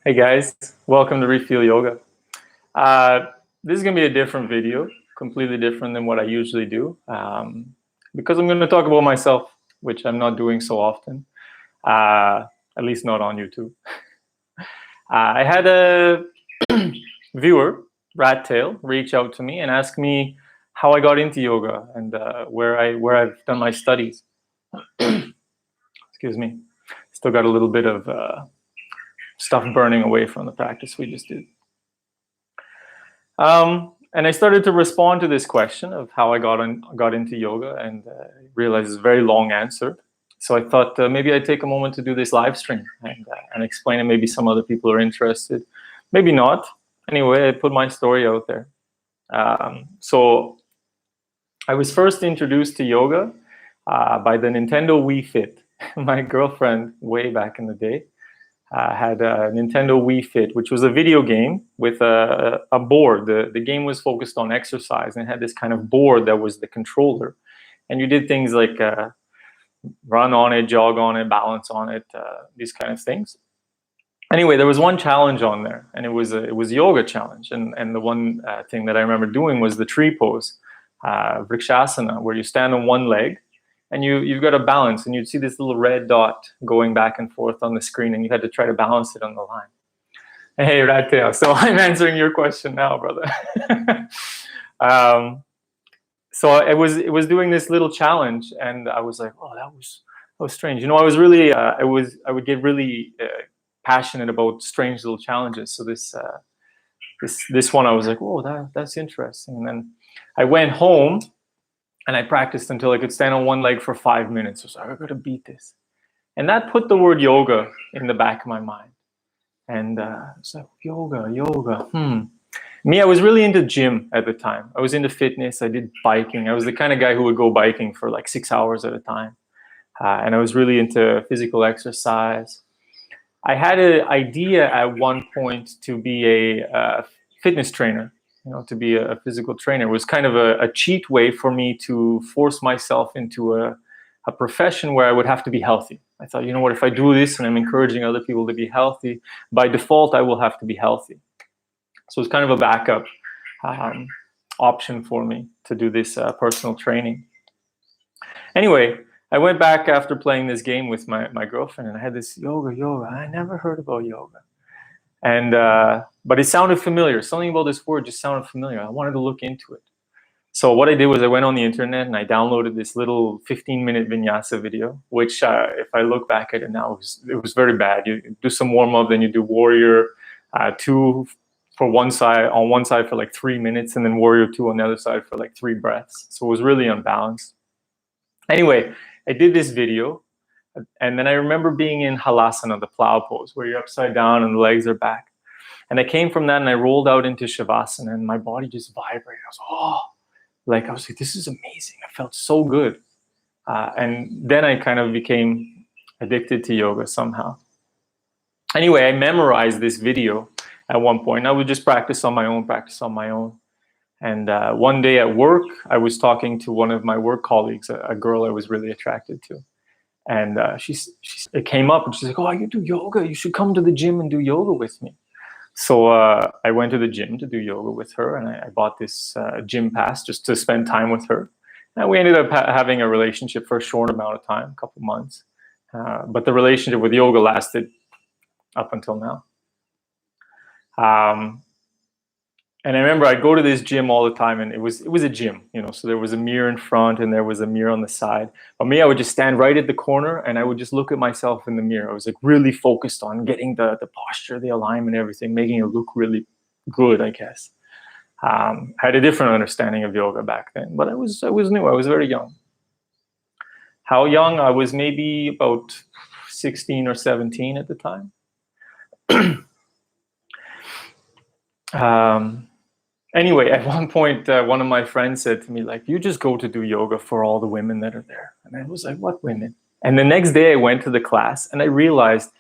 Hey guys, welcome to Refeel Yoga. Uh, this is going to be a different video, completely different than what I usually do, because I'm going to talk about myself, which I'm not doing so often, at least not on YouTube. I had a viewer, Rat Tail, reach out to me and ask me how I got into yoga and where I've done my studies. Excuse me, still got a little bit of stuff burning away from the practice we just did. And I started to respond to this question of how I got into yoga, and realized it's a very long answer. So I thought maybe I'd take a moment to do this live stream and explain it. Maybe some other people are interested, maybe not. Anyway, I put my story out there. So I was first introduced to yoga by the Nintendo Wii Fit. My girlfriend, way back in the day, had a Nintendo Wii Fit, which was a video game with a board. The game was focused on exercise and it had this kind of board that was the controller. And you did things like run on it, jog on it, balance on it, these kind of things. Anyway, there was one challenge on there, and it was a yoga challenge. And the one thing that I remember doing was the tree pose, Vrikshasana, where you stand on one leg, and you've got to balance, and you'd see this little red dot going back and forth on the screen, and you had to try to balance it on the line. Hey, Ratteo, so I'm answering your question now, brother. So it was doing this little challenge, and I was like, oh, that was strange. You know, I was really, I would get really passionate about strange little challenges. So this one, I was like, oh, that's interesting. And then I went home, and I practiced until I could stand on one leg for 5 minutes. I was like, I gotta beat this. And that put the word yoga in the back of my mind. And I was like, yoga. Me, I was really into gym at the time. I was into fitness. I did biking. I was the kind of guy who would go biking for like 6 hours at a time. And I was really into physical exercise. I had an idea at one point to be a fitness trainer. You know, to be a physical trainer. It was kind of a cheat way for me to force myself into a profession where I would have to be healthy. I thought, you know what, if I do this and I'm encouraging other people to be healthy, by default, I will have to be healthy. So it's kind of a backup option for me to do this personal training. Anyway, I went back after playing this game with my girlfriend, and I had this yoga. I never heard about yoga. And but it sounded familiar. Something about this word just sounded familiar. I wanted to look into it. So what I did was I went on the internet and I downloaded this little 15-minute vinyasa video, which if I look back at it now, it was very bad. You do some warm-up, then you do warrior 2 for on one side for like 3 minutes, and then warrior 2 on the other side for like 3 breaths. So it was really unbalanced. Anyway, I did this video. And then I remember being in halasana, the plow pose, where you're upside down and the legs are back. And I came from that and I rolled out into shavasana, and my body just vibrated. I was like, this is amazing. I felt so good. And then I kind of became addicted to yoga somehow. Anyway, I memorized this video at one point. I would just practice on my own. And one day at work, I was talking to one of my work colleagues, a girl I was really attracted to. And it came up, and she's like, oh, you do yoga? You should come to the gym and do yoga with me. So I went to the gym to do yoga with her, and I bought this gym pass just to spend time with her. And we ended up having a relationship for a short amount of time, a couple months. But the relationship with yoga lasted up until now. And I remember I'd go to this gym all the time, and it was a gym, you know, so there was a mirror in front and there was a mirror on the side. But me, I would just stand right at the corner and I would just look at myself in the mirror. I was like really focused on getting the posture, the alignment, everything, making it look really good, I guess. I had a different understanding of yoga back then, but I was new. I was very young. How young? I was maybe about 16 or 17 at the time. Anyway, at one point, one of my friends said to me, like, you just go to do yoga for all the women that are there. And I was like, what women? And the next day I went to the class and I realized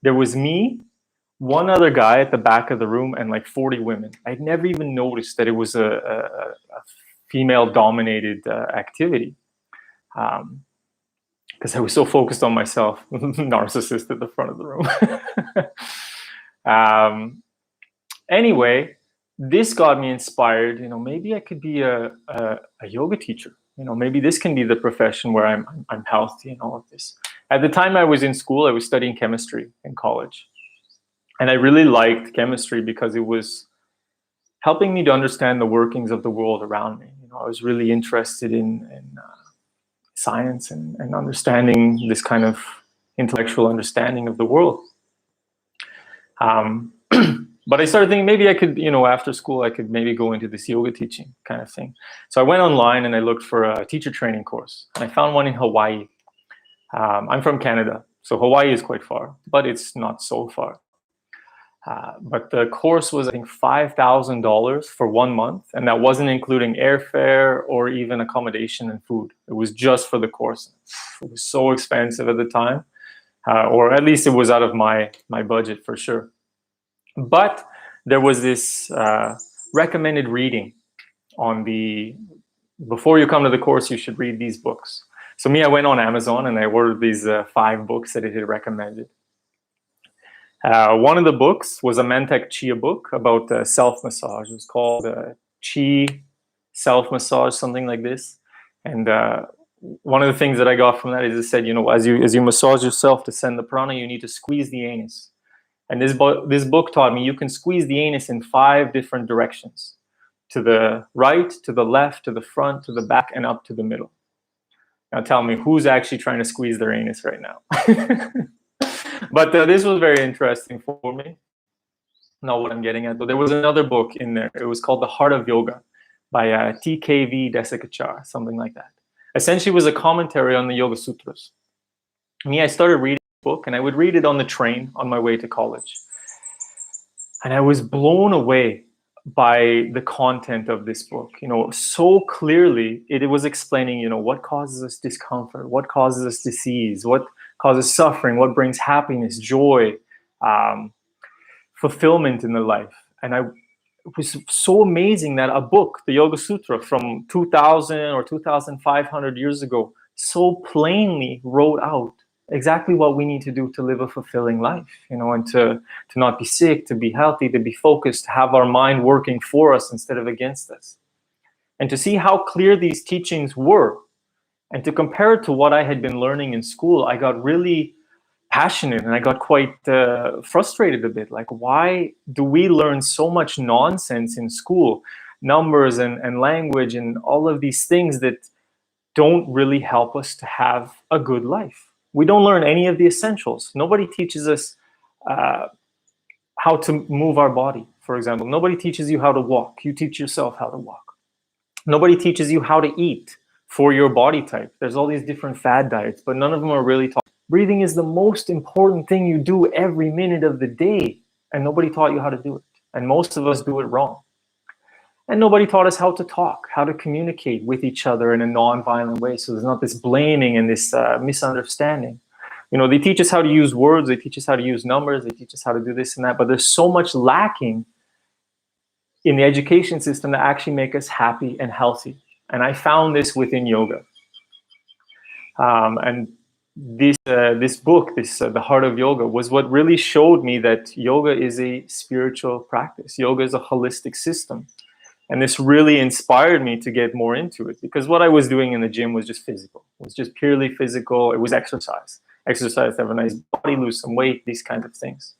there was me, one other guy at the back of the room, and like 40 women. I'd never even noticed that it was a female-dominated activity. Because I was so focused on myself, narcissist at the front of the room. Anyway, this got me inspired. Maybe I could be a yoga teacher. Maybe this can be the profession where I'm healthy and all of this. At the time I was in school, I was studying chemistry in college. And I really liked chemistry because it was helping me to understand the workings of the world around me. I was really interested in science and understanding this kind of intellectual understanding of the world. But I started thinking maybe I could, after school, I could maybe go into this yoga teaching kind of thing. So I went online and I looked for a teacher training course. And I found one in Hawaii. I'm from Canada, so Hawaii is quite far, but it's not so far. But the course was, I think, $5,000 for 1 month. And that wasn't including airfare or even accommodation and food. It was just for the course. It was so expensive at the time, or at least it was out of my budget for sure. But there was this recommended reading on before you come to the course, you should read these books. So I went on Amazon and I ordered these 5 books that it had recommended. One of the books was a Mantak Chia book about self-massage. It was called Chi Self-Massage, something like this. And one of the things that I got from that is it said, as you massage yourself to send the prana, you need to squeeze the anus. And this book taught me you can squeeze the anus in 5 different directions. To the right, to the left, to the front, to the back, and up to the middle. Now tell me, who's actually trying to squeeze their anus right now? But this was very interesting for me. Not what I'm getting at, but there was another book in there. It was called The Heart of Yoga by T.K.V. Desikachar, something like that. Essentially, it was a commentary on the Yoga Sutras. I started reading the book, and I would read it on the train on my way to college. And I was blown away by the content of this book. So clearly, it was explaining, what causes us discomfort, what causes us disease, what causes suffering, what brings happiness, joy, fulfillment in the life. And it was so amazing that a book, the Yoga Sutra from 2000 or 2500 years ago, so plainly wrote out exactly what we need to do to live a fulfilling life, and to not be sick, to be healthy, to be focused, to have our mind working for us instead of against us. And to see how clear these teachings were, and to compare it to what I had been learning in school, I got really passionate and I got quite frustrated a bit. Like, why do we learn so much nonsense in school? Numbers and language and all of these things that don't really help us to have a good life. We don't learn any of the essentials. Nobody teaches us how to move our body, for example. Nobody teaches you how to walk. You teach yourself how to walk. Nobody teaches you how to eat for your body type. There's all these different fad diets, but none of them are really taught. Breathing is the most important thing you do every minute of the day, and nobody taught you how to do it. And most of us do it wrong. And nobody taught us how to talk, how to communicate with each other in a non-violent way. So there's not this blaming and this misunderstanding. They teach us how to use words, they teach us how to use numbers, they teach us how to do this and that, but there's so much lacking in the education system that actually make us happy and healthy. And I found this within yoga. And this book, The Heart of Yoga, was what really showed me that yoga is a spiritual practice. Yoga is a holistic system. And this really inspired me to get more into it, because what I was doing in the gym was just physical. It was just purely physical. It was exercise. Exercise to have a nice body, lose some weight, these kinds of things.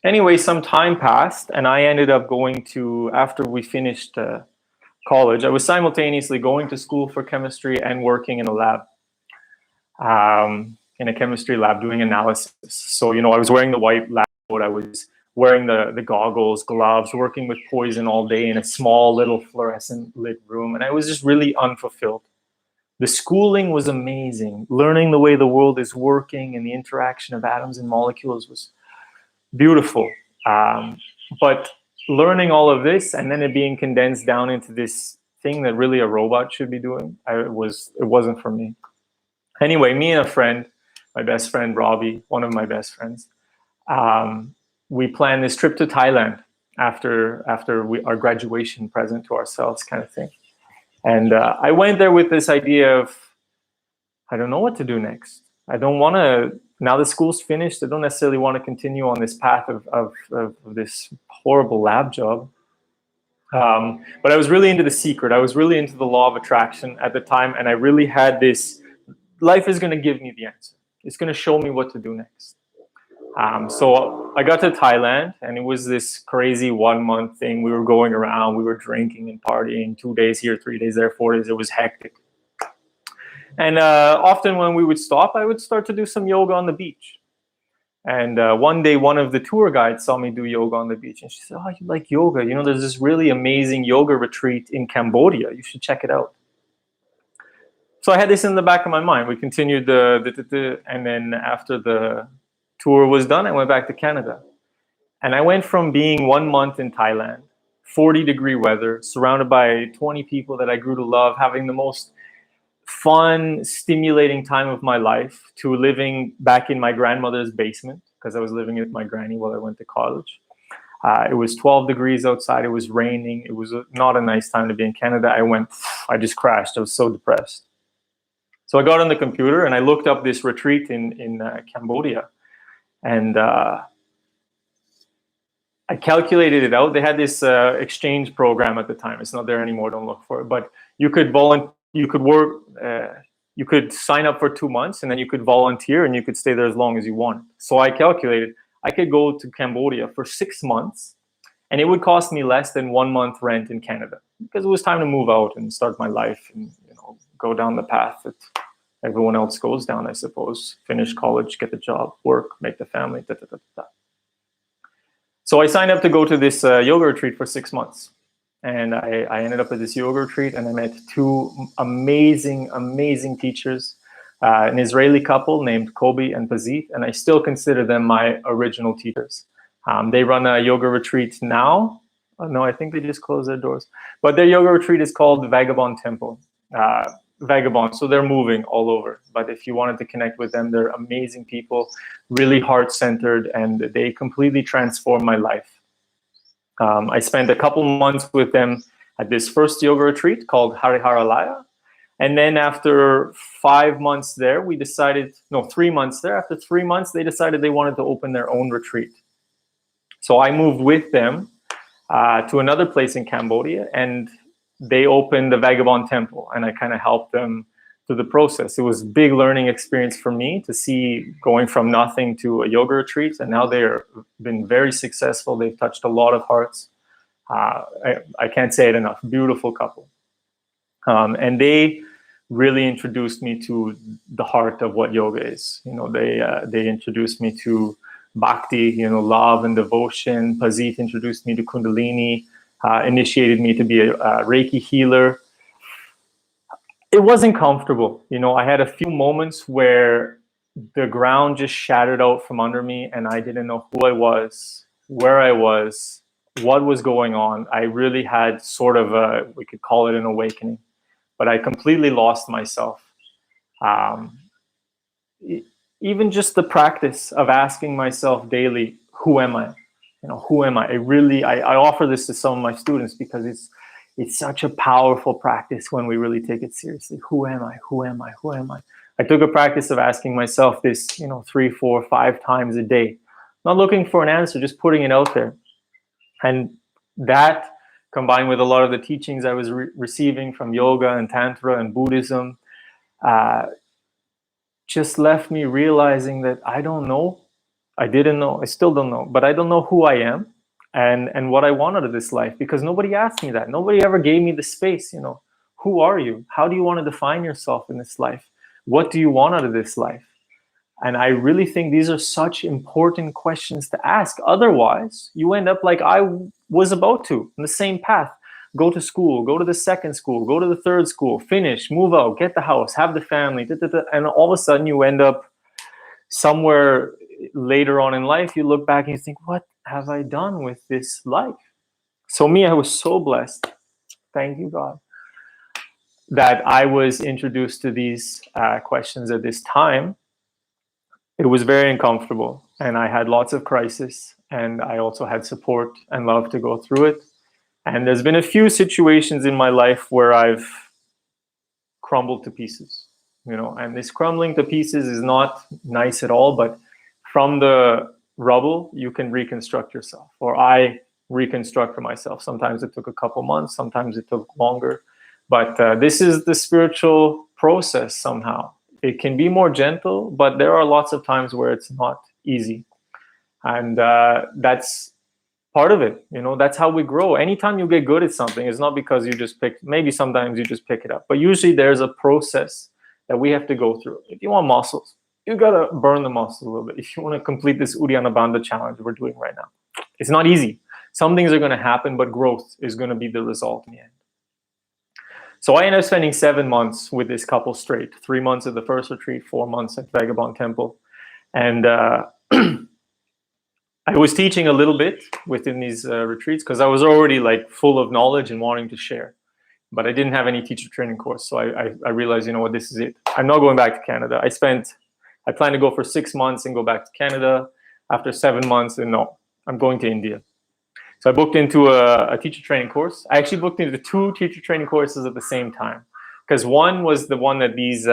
Anyway, some time passed, and I ended up going to, after we finished college, I was simultaneously going to school for chemistry and working in a lab, in a chemistry lab doing analysis. So, I was wearing the white lab coat, I was wearing the goggles, gloves, working with poison all day in a small little fluorescent lit room, and I was just really unfulfilled. The schooling was amazing. Learning the way the world is working and the interaction of atoms and molecules was beautiful. But learning all of this and then it being condensed down into this thing that really a robot should be doing, it wasn't for me. Anyway, me and a friend, my best friend Robbie, one of my best friends, we planned this trip to Thailand after our graduation present to ourselves kind of thing. And I went there with this idea of, I don't know what to do next. I don't want to Now the school's finished. I don't necessarily want to continue on this path of this horrible lab job. But I was really into The Secret. I was really into the law of attraction at the time. And I really had this, life is going to give me the answer. It's going to show me what to do next. So I got to Thailand, and it was this crazy 1 month thing. We were going around, we were drinking and partying, 2 days here, 3 days there, 4 days. It was hectic. And often when we would stop, I would start to do some yoga on the beach. And one day, one of the tour guides saw me do yoga on the beach. And she said, "Oh, you like yoga? You know, there's this really amazing yoga retreat in Cambodia. You should check it out." So I had this in the back of my mind. We continued and then after the tour was done, I went back to Canada. And I went from being 1 month in Thailand, 40-degree weather, surrounded by 20 people that I grew to love, having the most fun, stimulating time of my life, to living back in my grandmother's basement, because I was living with my granny while I went to college. It was 12 degrees outside. It was raining. It was not a nice time to be in Canada. I just crashed. I was so depressed. So I got on the computer and I looked up this retreat in Cambodia. And I calculated it out. They had this exchange program at the time. It's not there anymore. Don't look for it. But you could work. You could sign up for 2 months, and then you could volunteer, and you could stay there as long as you wanted. So I calculated I could go to Cambodia for 6 months, and it would cost me less than 1 month rent in Canada, because it was time to move out and start my life and go down the path that everyone else goes down, I suppose. Finish college, get the job, work, make the family, da, da, da, da. So I signed up to go to this yoga retreat for 6 months. And I ended up at this yoga retreat, and I met two amazing, amazing teachers, an Israeli couple named Kobe and Pazit, and I still consider them my original teachers. They run a yoga retreat now. Oh, no, I think they just closed their doors. But their yoga retreat is called Vagabond Temple. Vagabond, so they're moving all over. But if you wanted to connect with them, they're amazing people, really heart-centered, and they completely transformed my life. I spent a couple months with them at this first yoga retreat called Hariharalaya. And then after 5 months there, 3 months there. After 3 months, they decided they wanted to open their own retreat. So I moved with them to another place in Cambodia, and they opened the Vagabond Temple, and I kind of helped them through the process. It was a big learning experience for me to see going from nothing to a yoga retreat, and now they've been very successful. They've touched a lot of hearts. I can't say it enough. Beautiful couple. And they really introduced me to the heart of what yoga is. They introduced me to bhakti, love and devotion. Pazit introduced me to Kundalini, initiated me to be a Reiki healer. It wasn't comfortable. I had a few moments where the ground just shattered out from under me, and I didn't know who I was, where I was, what was going on. I really had sort of we could call it an awakening, but I completely lost myself. Even just the practice of asking myself daily, who am I? Who am I? I offer this to some of my students because it's such a powerful practice when we really take it seriously. Who am I? Who am I? Who am I? I took a practice of asking myself this, 3, 4, 5 times a day, not looking for an answer, just putting it out there. And that, combined with a lot of the teachings I was receiving from yoga and Tantra and Buddhism, just left me realizing that I don't know. I didn't know. I still don't know. But I don't know who I am and what I want out of this life, because nobody asked me that. Nobody ever gave me the space. Who are you? How do you want to define yourself in this life? What do you want out of this life? And I really think these are such important questions to ask. Otherwise, you end up like I was about to, in the same path. Go to school, go to the second school, go to the third school, finish, move out, get the house, have the family, and all of a sudden you end up somewhere later on in life. You look back and you think, what have I done with this life? So me, I was so blessed. Thank you, God, that I was introduced to these questions at this time. It was very uncomfortable, and I had lots of crisis, and I also had support and love to go through it. And there's been a few situations in my life where I've crumbled to pieces. you know, and this crumbling to pieces is not nice at all, but from the rubble, you can reconstruct yourself, or I reconstruct for myself. Sometimes it took a couple months, sometimes it took longer, but this is the spiritual process somehow. It can be more gentle, but there are lots of times where it's not easy. And that's part of it, you know. That's how we grow. Anytime you get good at something, it's not because you just pick, maybe sometimes you just pick it up, but usually there's a process that we have to go through. If you want muscles, you gotta burn the muscles a little bit. If you want to complete this Uddiyana Bandha challenge we're doing right now, it's not easy. Some things are going to happen, but growth is going to be the result in the end. So I ended up spending 7 months with this couple straight. 3 months at the first retreat, 4 months at Vagabond Temple, and I was teaching a little bit within these retreats because I was already like full of knowledge and wanting to share, but I didn't have any teacher training course. So I realized, you know what, this is it. I'm not going back to Canada. I plan to go for 6 months and go back to Canada after 7 months, and no, I'm going to India. So I booked into a teacher training course. I actually booked into 2 teacher training courses at the same time, because one was the one that these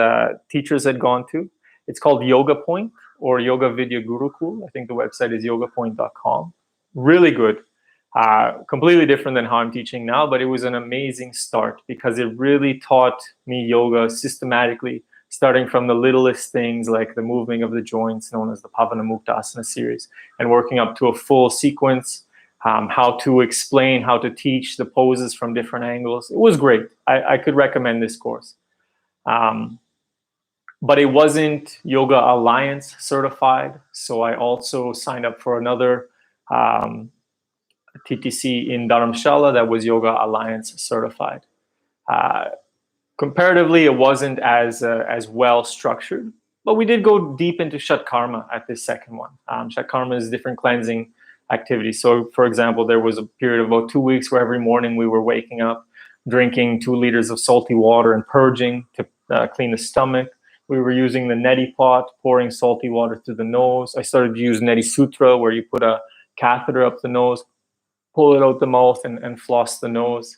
teachers had gone to. It's called Yoga Point, or Yoga Vidya Gurukul. I think the website is yogapoint.com. Really good. Completely different than how I'm teaching now, but it was an amazing start because it really taught me yoga systematically, starting from the littlest things like the moving of the joints known as the Pavanamuktasana series, and working up to a full sequence, how to explain, how to teach the poses from different angles. It was great. I could recommend this course. But it wasn't Yoga Alliance certified. So I also signed up for another TTC in Dharamshala that was Yoga Alliance certified. Comparatively, it wasn't as well structured, but we did go deep into Shatkarma at this second one. Shatkarma is different cleansing activities. So for example, there was a period of about 2 weeks where every morning we were waking up, drinking 2 liters of salty water and purging to clean the stomach. We were using the neti pot, pouring salty water through the nose. I started to use Neti Sutra, where you put a catheter up the nose, pull it out the mouth, and floss the nose.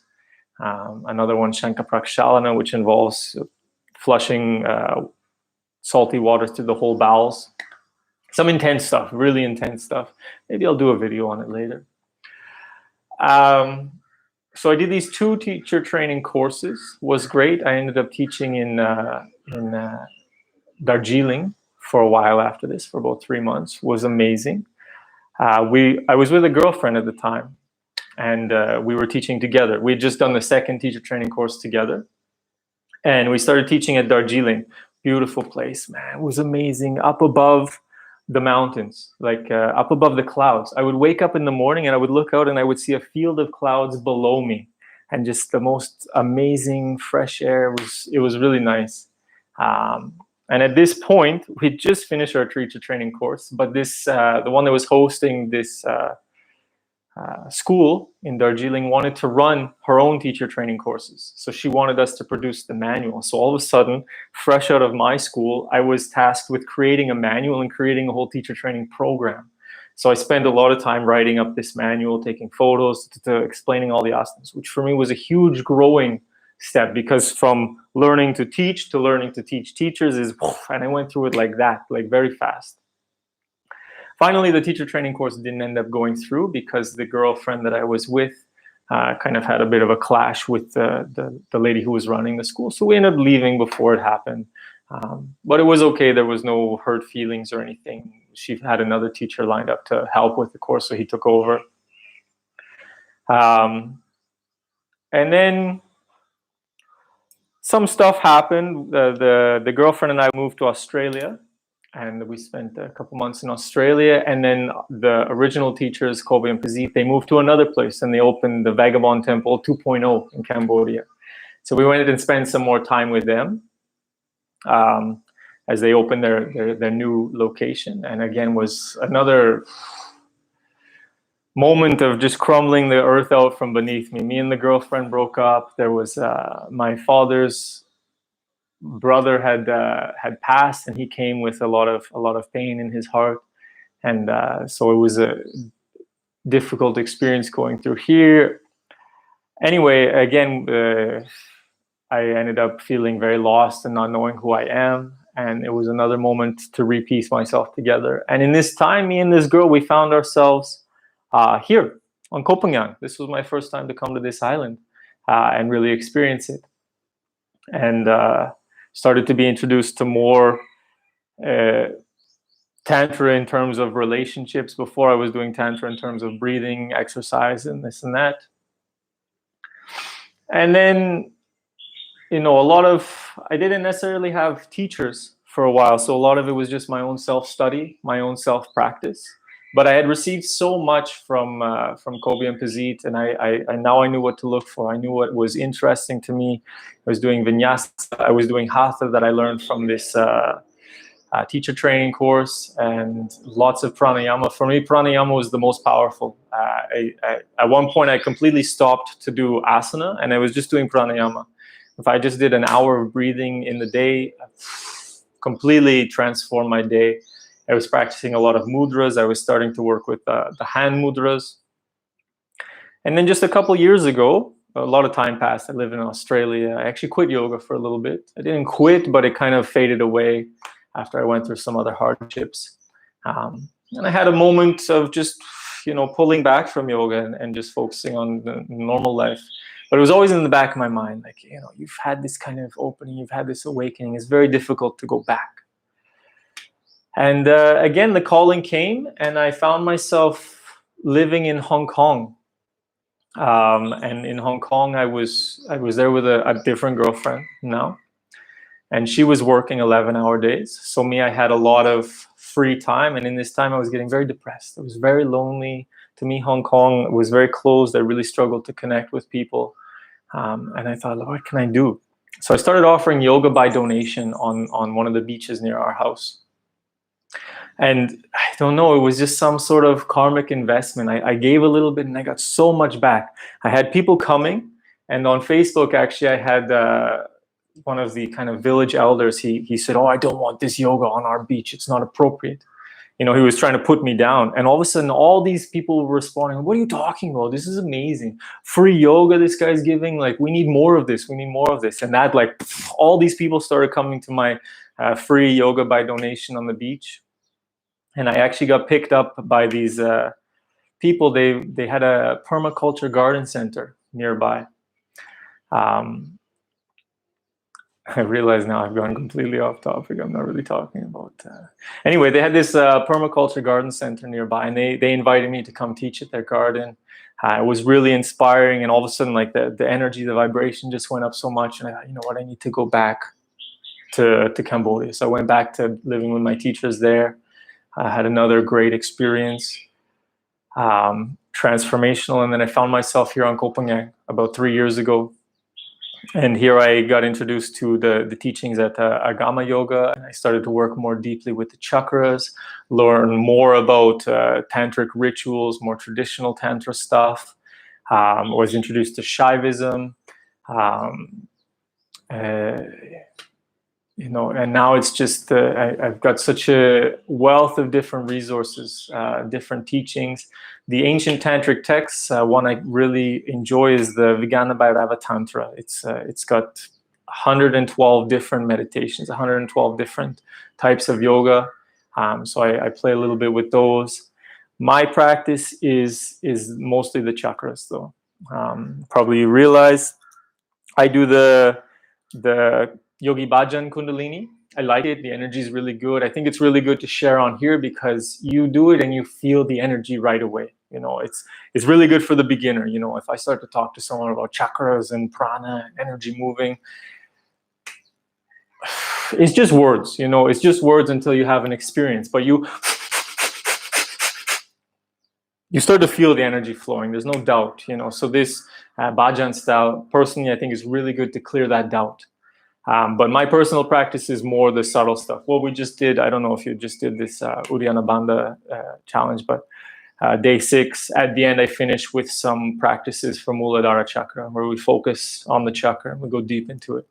Another one, Shanka Prakshalana, which involves flushing salty water through the whole bowels. Some intense stuff, really intense stuff. Maybe I'll do a video on it later. So I did these 2 teacher training courses. Was great. I ended up teaching in Darjeeling for a while after this, for about 3 months. Was amazing. I was with a girlfriend at the time, and we were teaching together. We had just done the second teacher training course together, and we started teaching at Darjeeling. Beautiful place, man. It was amazing. Up above the mountains, like up above the clouds. I would wake up in the morning and I would look out and I would see a field of clouds below me, and just the most amazing fresh air. It was really nice. And at this point, we just finished our teacher training course, but this the one that was hosting this school in Darjeeling wanted to run her own teacher training courses. So she wanted us to produce the manual. So all of a sudden, fresh out of my school, I was tasked with creating a manual and creating a whole teacher training program. So I spent a lot of time writing up this manual, taking photos, to explaining all the asanas, which for me was a huge growing step, because from learning to teach to learning to teach teachers is, and I went through it like that, like very fast. Finally, the teacher training course didn't end up going through because the girlfriend that I was with kind of had a bit of a clash with the lady who was running the school. So we ended up leaving before it happened. But it was okay. There was no hurt feelings or anything. She had another teacher lined up to help with the course, so he took over. And then some stuff happened. The girlfriend and I moved to Australia, and we spent a couple months in Australia. And then the original teachers, Kobe and Pazit, they moved to another place, and they opened the Vagabond Temple 2.0 in Cambodia. So we went and spent some more time with them as they opened their new location. And again, was another moment of just crumbling the earth out from beneath me. Me and the girlfriend broke up. There was my father's brother had passed, and he came with a lot of pain in his heart, and so it was a difficult experience going through here. Anyway, again, I ended up feeling very lost and not knowing who I am. And it was another moment to re-piece myself together. And in this time, me and this girl, we found ourselves here on Copenhagen. This was my first time to come to this island and really experience it. And started to be introduced to more Tantra in terms of relationships. Before, I was doing Tantra in terms of breathing, exercise, and this and that. And then, you know, I didn't necessarily have teachers for a while. So a lot of it was just my own self-study, my own self-practice. But I had received so much from Kobe and Pazit, and I now I knew what to look for. I knew what was interesting to me. I was doing vinyasa. I was doing hatha that I learned from this teacher training course, and lots of pranayama. For me, pranayama was the most powerful. At one point, I completely stopped to do asana, and I was just doing pranayama. If I just did an hour of breathing in the day, completely transformed my day. I was practicing a lot of mudras. I was starting to work with the hand mudras. And then just a couple years ago, a lot of time passed. I live in Australia. I actually quit yoga for a little bit. I didn't quit, but it kind of faded away after I went through some other hardships. And I had a moment of just, you know, pulling back from yoga and just focusing on the normal life. But it was always in the back of my mind, like, you know, you've had this kind of opening, you've had this awakening. It's very difficult to go back. And again, the calling came, and I found myself living in Hong Kong. And in Hong Kong, I was there with a different girlfriend now, and she was working 11-hour days. So me, I had a lot of free time, and in this time, I was getting very depressed. I was very lonely. To me, Hong Kong was very closed. I really struggled to connect with people, and I thought, what can I do? So I started offering yoga by donation on one of the beaches near our house. And I don't know, it was just some sort of karmic investment. I gave a little bit and I got so much back. I had people coming, and on Facebook, actually, I had one of the kind of village elders. He said, "Oh, I don't want this yoga on our beach. It's not appropriate." You know, he was trying to put me down. And all of a sudden, all these people were responding, "What are you talking about? This is amazing. Free yoga this guy's giving. Like, we need more of this. We need more of this." And that, like, all these people started coming to my free yoga by donation on the beach. And I actually got picked up by these people. They had a permaculture garden center nearby. I realize now I've gone completely off topic. I'm not really talking about... Anyway, they had this permaculture garden center nearby, and they invited me to come teach at their garden. It was really inspiring, and all of a sudden, like, the energy, the vibration just went up so much, and I thought, you know what, I need to go back to Cambodia. So I went back to living with my teachers there. I had another great experience, transformational, and then I found myself here on Copenhagen about 3 years ago. And here I got introduced to the teachings at Agama Yoga, and I started to work more deeply with the chakras, learn more about tantric rituals, more traditional tantra stuff. Was introduced to Shaivism. You know, and now it's just, I've got such a wealth of different resources, different teachings. The ancient tantric texts, one I really enjoy is the Vijnana Bhairava Tantra. It's got 112 different meditations, 112 different types of yoga. So I play a little bit with those. My practice is mostly the chakras, though. Probably you realize I do the Yogi Bhajan Kundalini. I like it. The energy is really good. I think it's really good to share on here because you do it and you feel the energy right away. You know, it's really good for the beginner. You know, if I start to talk to someone about chakras and prana and energy moving, it's just words. You know, it's just words until you have an experience. But you start to feel the energy flowing. There's no doubt. You know, so this Bhajan style, personally, I think is really good to clear that doubt. But my personal practice is more the subtle stuff. What we just did, I don't know if you just did this Uddiyana Bandha challenge, but day 6, at the end, I finished with some practices for Muladhara Chakra, where we focus on the chakra and we go deep into it.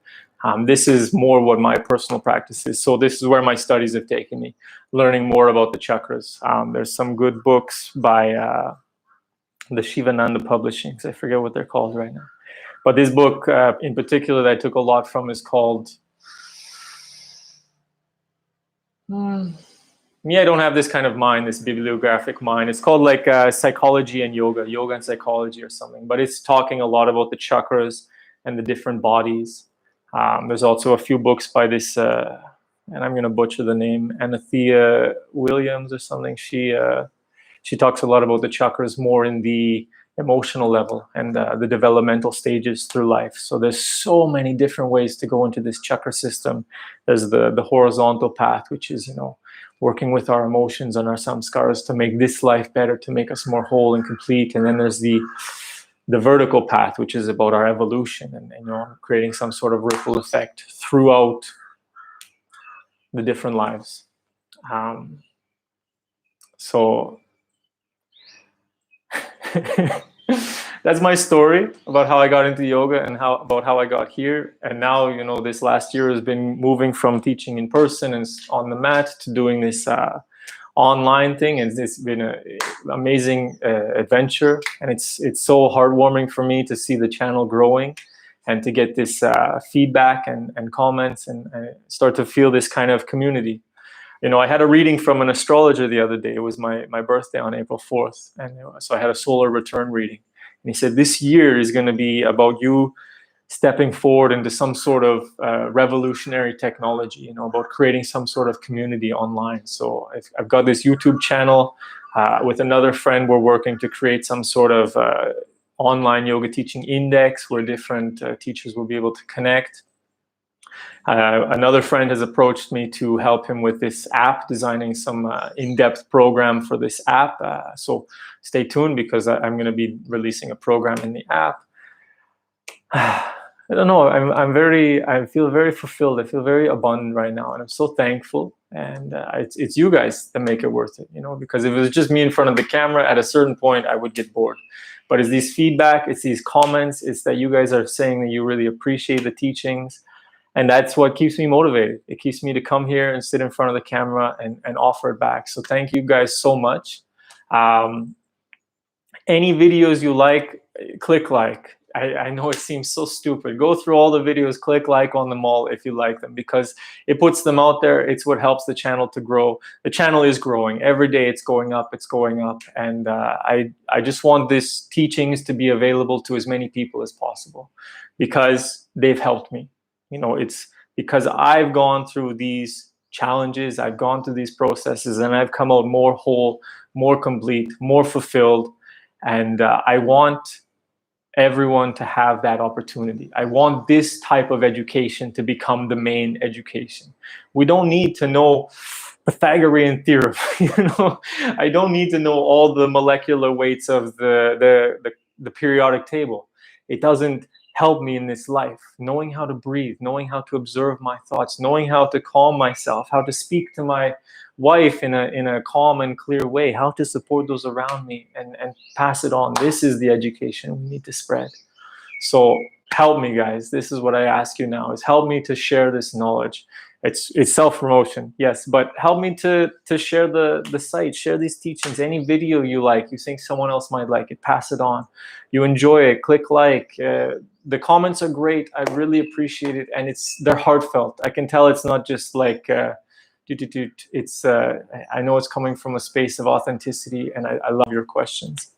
This is more what my personal practice is. So this is where my studies have taken me, learning more about the chakras. There's some good books by the Shivananda Publishings. I forget what they're called right now. But this book in particular that I took a lot from is called, me, I don't have this kind of mind, this bibliographic mind. It's called like Psychology and Yoga, Yoga and Psychology or something. But it's talking a lot about the chakras and the different bodies. There's also a few books by this, and I'm going to butcher the name, Anathea Williams or something. She talks a lot about the chakras more in the emotional level and the developmental stages through life. So there's so many different ways to go into this chakra system. There's the horizontal path, which is, you know, working with our emotions and our samskaras to make this life better, to make us more whole and complete. And then there's the vertical path, which is about our evolution and you know, creating some sort of ripple effect throughout the different lives. So that's my story about how I got into yoga and about how I got here. And now, you know, this last year has been moving from teaching in person and on the mat to doing this online thing, and it's been an amazing adventure. And it's so heartwarming for me to see the channel growing and to get this feedback and comments and start to feel this kind of community. You know, I had a reading from an astrologer the other day. It was my birthday on April 4th. And you know, so I had a solar return reading. And he said, this year is going to be about you stepping forward into some sort of revolutionary technology, you know, about creating some sort of community online. So I've got this YouTube channel with another friend. We're working to create some sort of online yoga teaching index where different teachers will be able to connect. Another friend has approached me to help him with this app, designing some in-depth program for this app. So stay tuned, because I'm going to be releasing a program in the app. I don't know. I feel very fulfilled. I feel very abundant right now, and I'm so thankful. And it's you guys that make it worth it, you know. Because if it was just me in front of the camera, at a certain point I would get bored. But it's these feedback, it's these comments, it's that you guys are saying that you really appreciate the teachings. And that's what keeps me motivated. It keeps me to come here and sit in front of the camera and offer it back. So thank you guys so much. Any videos you like, click like. I know it seems so stupid. Go through all the videos, click like on them all if you like them, because it puts them out there. It's what helps the channel to grow. The channel is growing. Every day it's going up, it's going up. And I just want these teachings to be available to as many people as possible, because they've helped me. You know, it's because I've gone through these challenges, I've gone through these processes, and I've come out more whole, more complete, more fulfilled. And I want everyone to have that opportunity. I want this type of education to become the main education. We don't need to know Pythagorean theorem, you know. I don't need to know all the molecular weights of the periodic table. It doesn't help me in this life. Knowing how to breathe, knowing how to observe my thoughts, knowing how to calm myself, how to speak to my wife in a calm and clear way, how to support those around me and pass it on. This is the education we need to spread. So help me, guys. This is what I ask you now, is help me to share this knowledge. It's self-promotion, yes, but help me to share the site, share these teachings. Any video you like, you think someone else might like it, pass it on. You enjoy it, click like. The comments are great. I really appreciate it, and they're heartfelt. I can tell it's not just like it's I know it's coming from a space of authenticity, and I love your questions.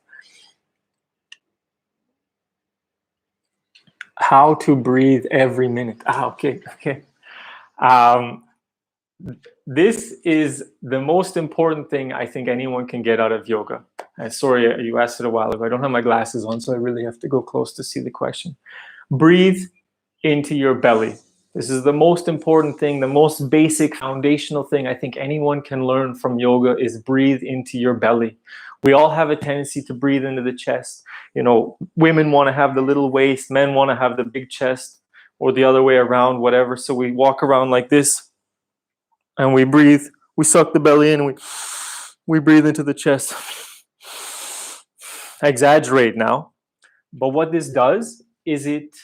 How to breathe every minute. Okay. This is the most important thing I think anyone can get out of yoga. Sorry, you asked it a while ago. I don't have my glasses on, so I really have to go close to see the question. Breathe into your belly. This is the most important thing, the most basic foundational thing I think anyone can learn from yoga, is breathe into your belly. We all have a tendency to breathe into the chest. You know, women want to have the little waist, men want to have the big chest, or the other way around, whatever. So we walk around like this and we breathe. We suck the belly in and we breathe into the chest. I exaggerate now. But what this does is it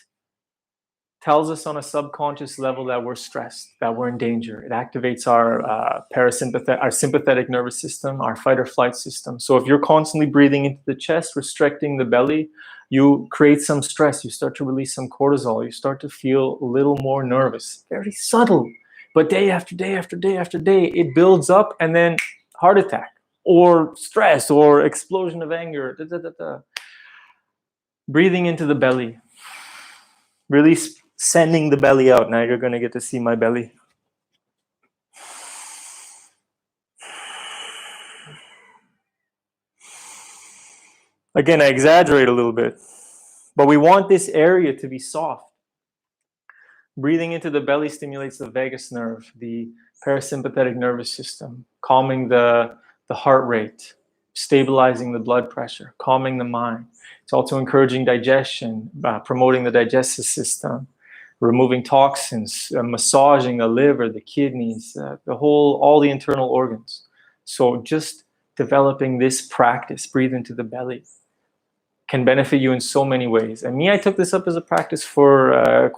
tells us on a subconscious level that we're stressed, that we're in danger. It activates our sympathetic nervous system, our fight or flight system. So if you're constantly breathing into the chest, restricting the belly, you create some stress, you start to release some cortisol, you start to feel a little more nervous. Very subtle, but day after day after day after day, it builds up, and then heart attack or stress or explosion of anger. Da, da, da, da. Breathing into the belly, really sending the belly out. Now you're going to get to see my belly. Again, I exaggerate a little bit, but we want this area to be soft. Breathing into the belly stimulates the vagus nerve, the parasympathetic nervous system, calming the heart rate, stabilizing the blood pressure, calming the mind. It's also encouraging digestion, promoting the digestive system, removing toxins, massaging the liver, the kidneys, all the internal organs. So just developing this practice, breathe into the belly, can benefit you in so many ways. And me, I took this up as a practice for a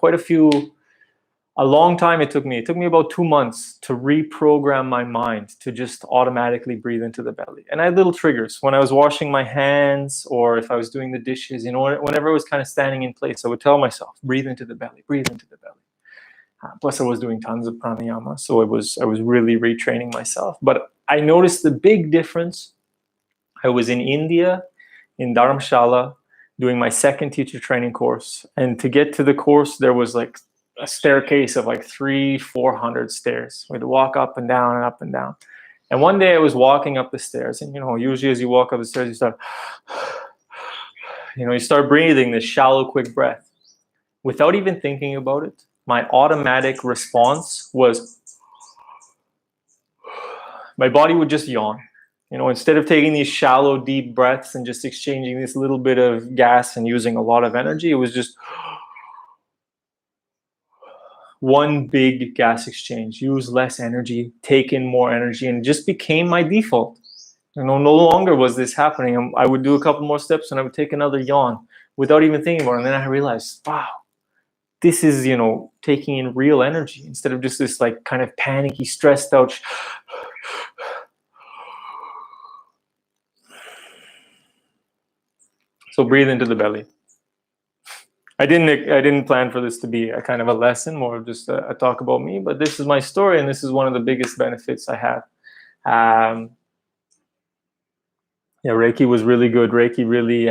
long time. It took me about 2 months to reprogram my mind to just automatically breathe into the belly. And I had little triggers when I was washing my hands, or if I was doing the dishes, whenever I was kind of standing in place, I would tell myself, breathe into the belly, breathe into the belly. Plus I was doing tons of pranayama, so I was really retraining myself. But I noticed the big difference. I was in India, in Dharamshala, doing my second teacher training course. And to get to the course, there was like a staircase of like 300-400 stairs. We'd walk up and down and up and down. And one day I was walking up the stairs, and usually as you walk up the stairs, you start breathing this shallow, quick breath. Without even thinking about it, my automatic response was, my body would just yawn. Instead of taking these shallow, deep breaths and just exchanging this little bit of gas and using a lot of energy, it was just one big gas exchange. Use less energy, take in more energy, and it just became my default. No longer was this happening. I would do a couple more steps and I would take another yawn without even thinking about it. And then I realized, wow, this is, taking in real energy instead of just this like kind of panicky, stressed out. So breathe into the belly. I didn't plan for this to be a kind of a lesson, more of just a talk about me, but this is my story, and this is one of the biggest benefits I have. Reiki was really good. Reiki really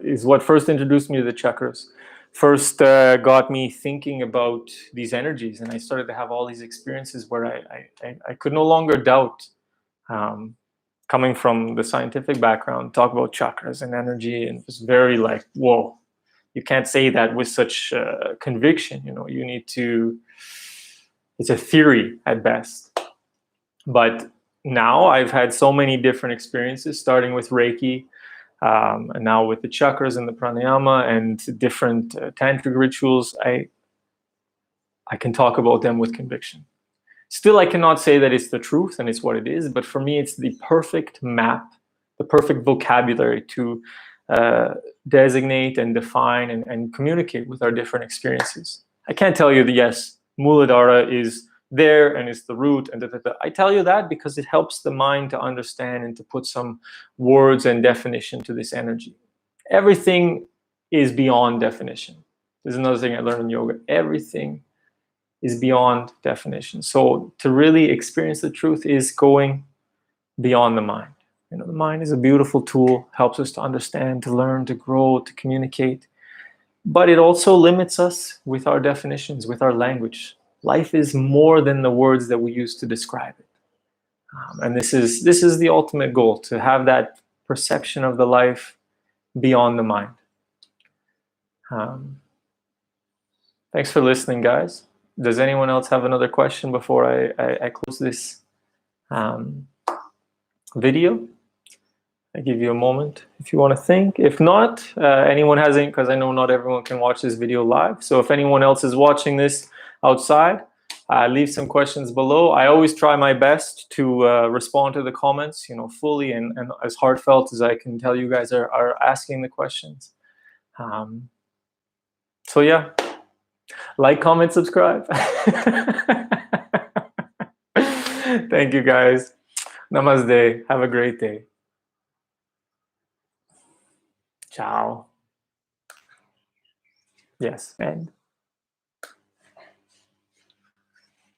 is what first introduced me to the chakras. First got me thinking about these energies, and I started to have all these experiences where I could no longer doubt. Coming from the scientific background, talk about chakras and energy, and it was very like, whoa, you can't say that with such conviction. You need to, it's a theory at best. But now I've had so many different experiences, starting with Reiki, and now with the chakras and the pranayama and different tantric rituals, I can talk about them with conviction. Still, I cannot say that it's the truth and it's what it is, but for me, it's the perfect map, the perfect vocabulary to designate and define and communicate with our different experiences. I can't tell you that, yes, Muladhara is there and it's the root and I tell you that because it helps the mind to understand and to put some words and definition to this energy. Everything is beyond definition. There's another thing I learned in yoga. Everything is beyond definition. So to really experience the truth is going beyond the mind. The mind is a beautiful tool, helps us to understand, to learn, to grow, to communicate. But it also limits us with our definitions, with our language. Life is more than the words that we use to describe it. And this is the ultimate goal, to have that perception of the life beyond the mind. Thanks for listening, guys. Does anyone else have another question before I close this video? I give you a moment if you want to think. If not, anyone has any, because I know not everyone can watch this video live. So if anyone else is watching this outside, leave some questions below. I always try my best to respond to the comments, fully and as heartfelt as I can tell you guys are asking the questions. So yeah, like, comment, subscribe. Thank you, guys. Namaste. Have a great day. Ciao. Yes. And